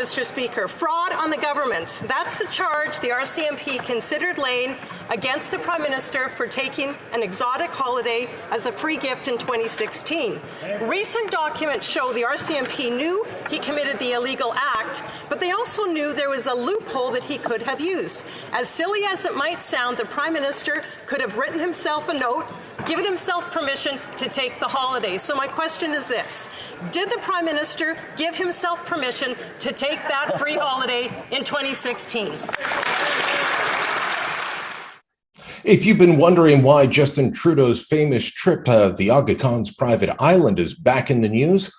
Mr. Speaker. Fraud on the government. That's the charge the RCMP considered laying against the Prime Minister for taking an exotic holiday as a free gift in 2016. Recent documents show the RCMP knew he committed the illegal act, but they also knew there was a loophole that he could have used. As silly as it might sound, the Prime Minister could have written himself a note, given himself permission to take the holiday. So my question is this: did the Prime Minister give himself permission to take that free holiday in 2016? If you've been wondering why Justin Trudeau's famous trip to the Aga Khans private island is back in the news,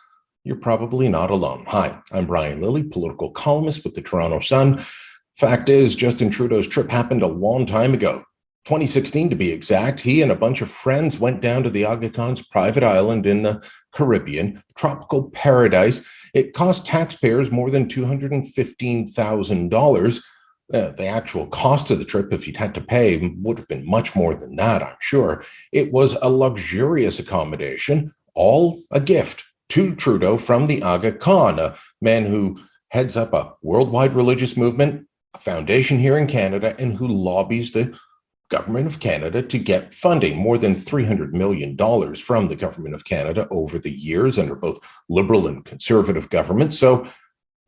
you're probably not alone. Hi, I'm Brian Lilley, political columnist with the Toronto Sun. Fact is, Justin Trudeau's trip happened a long time ago. 2016 to be exact. He and a bunch of friends went down to the Aga Khans private island in the Caribbean, tropical paradise. It cost taxpayers more than $215,000. The actual cost of the trip, if you'd had to pay, would have been much more than that, I'm sure. It was a luxurious accommodation, all a gift to Trudeau from the Aga Khan, a man who heads up a worldwide religious movement, a foundation here in Canada, and who lobbies the Government of Canada to get funding, more than $300 million from the Government of Canada over the years under both Liberal and Conservative governments. So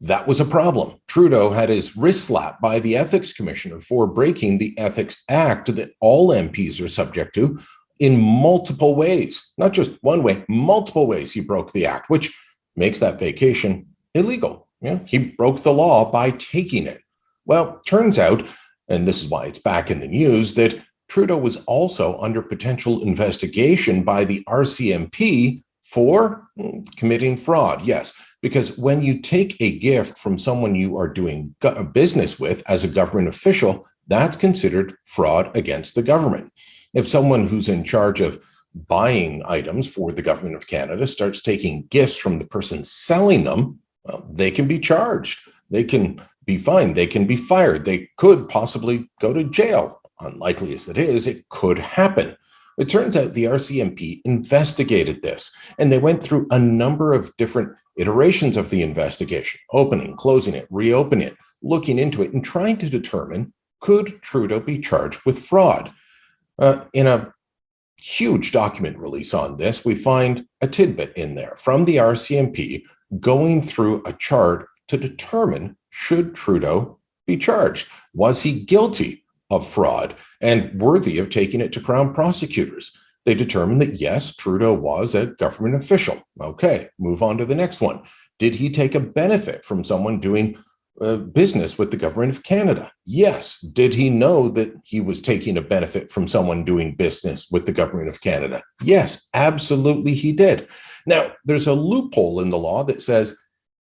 that was a problem. Trudeau had his wrist slapped by the Ethics Commissioner for breaking the Ethics Act that all MPs are subject to in multiple ways. Not just one way, multiple ways he broke the act, which makes that vacation illegal. He broke the law by taking it. Well, turns out, and this is why it's back in the news, that Trudeau was also under potential investigation by the RCMP for committing fraud. Yes, because when you take a gift from someone you are doing business with as a government official, that's considered fraud against the government. If someone who's in charge of buying items for the Government of Canada starts taking gifts from the person selling them, well, they can be charged. They can be fined. They can be fired. They could possibly go to jail. Unlikely as it is, it could happen. It turns out the RCMP investigated this, and they went through a number of different iterations of the investigation, opening, closing it, reopening it, looking into it, and trying to determine, could Trudeau be charged with fraud? In a huge document release on this, we find a tidbit in there from the RCMP going through a chart to determine, should Trudeau be charged? Was he guilty of fraud and worthy of taking it to Crown prosecutors? They determined that yes, Trudeau was a government official. Okay, move on to the next one. Did he take a benefit from someone doing business with the Government of Canada? Yes. Did he know that he was taking a benefit from someone doing business with the Government of Canada? Yes, absolutely he did. Now, there's a loophole in the law that says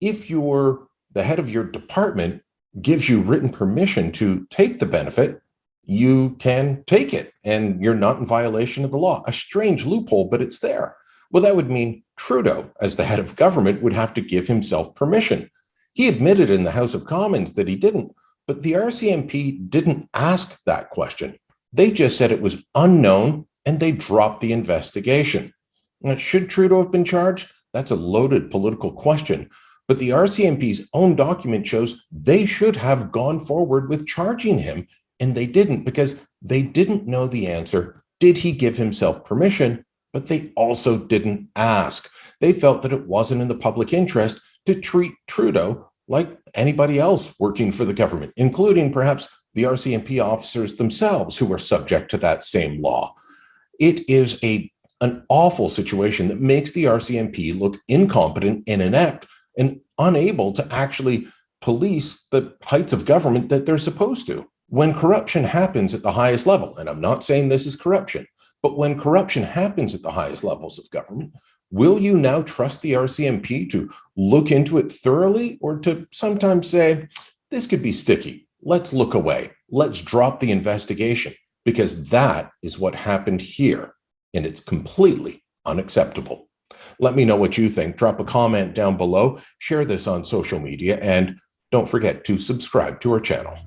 if the head of your department gives you written permission to take the benefit, you can take it and you're not in violation of the law. A strange loophole, but it's there. Well, that would mean Trudeau, as the head of government, would have to give himself permission. He admitted in the House of Commons that he didn't, but the RCMP didn't ask that question. They just said it was unknown and they dropped the investigation. Now, should Trudeau have been charged? That's a loaded political question. But the RCMP's own document shows they should have gone forward with charging him, and they didn't because they didn't know the answer. Did he give himself permission? But they also didn't ask. They felt that it wasn't in the public interest to treat Trudeau like anybody else working for the government, including perhaps the RCMP officers themselves who are subject to that same law. It is an awful situation that makes the RCMP look incompetent and inept and unable to actually police the heights of government that they're supposed to. When corruption happens at the highest level, and I'm not saying this is corruption, but when corruption happens at the highest levels of government, will you now trust the RCMP to look into it thoroughly, or to sometimes say, this could be sticky, let's look away, let's drop the investigation? Because that is what happened here, and it's completely unacceptable. Let me know what you think. Drop a comment down below, share this on social media, and don't forget to subscribe to our channel.